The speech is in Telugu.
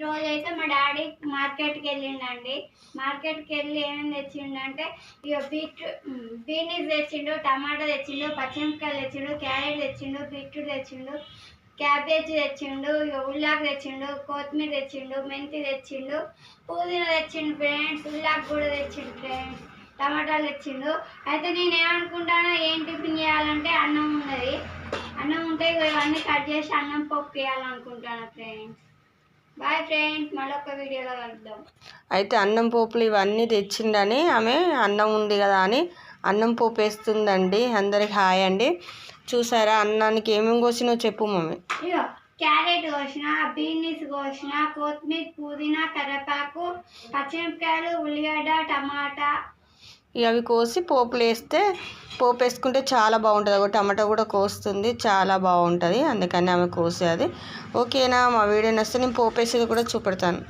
రోజు అయితే మా డాడీ మార్కెట్కి వెళ్ళిండండి. మార్కెట్కి వెళ్ళి ఏమేమి తెచ్చిండంటే ఇక బీనీస్ తెచ్చిండు, టమాటా తెచ్చిండు, పచ్చిమిరపకాయలు తెచ్చిండు, క్యారెట్ తెచ్చిండు, బీట్రూట్ తెచ్చిండు, క్యాబేజ్ తెచ్చిండు, ఇక ఉల్లాకు తెచ్చిండు, కొత్తిమీర తెచ్చిండు, మెంతి తెచ్చిండు, పుదీనా తెచ్చిండు ఫ్రెండ్స్, ఉల్లాకు కూడా తెచ్చిండు ఫ్రెండ్స్, టమాటాలు తెచ్చిండు. అయితే నేను ఏమనుకుంటానో ఏం టిఫిన్ చేయాలంటే అన్నం ఉన్నది, అన్నం ఉంటే ఇవన్నీ కట్ చేసి అన్నం పప్పు వేయాలనుకుంటాను ఫ్రెండ్స్. బాయ్ ఫ్రెండ్స్, మరొక వీడియోలో కలుద్దాం. అయితే అన్నం పోపులు ఇవన్నీ తెచ్చిండని ఆమె అన్నం ఉంది కదా అని అన్నం పోపు వేస్తుందండి. అందరికి హాయ్ అండి. చూసారా అన్నానికి ఏమేమి కోసినో చెప్పు మమ్మీ. ఇగో క్యారెట్ కోసిన, బీనీస్ కోసిన, కొత్తిమీర, పుదీనా, కరివేపాకు, పచ్చిమిరపకాయలు, ఉల్లిగడ్డ, టమాటా ఇక అవి కోసి పోపులు వేస్తే పోపు వేసుకుంటే చాలా బాగుంటుంది. ఒక టమాటా కూడా కోస్తుంది, చాలా బాగుంటుంది. అందుకని ఆమె కోసేది. ఓకేనా? మా వీడియో నచ్చితే నేను పోపు వేసేది కూడా చూపెడతాను.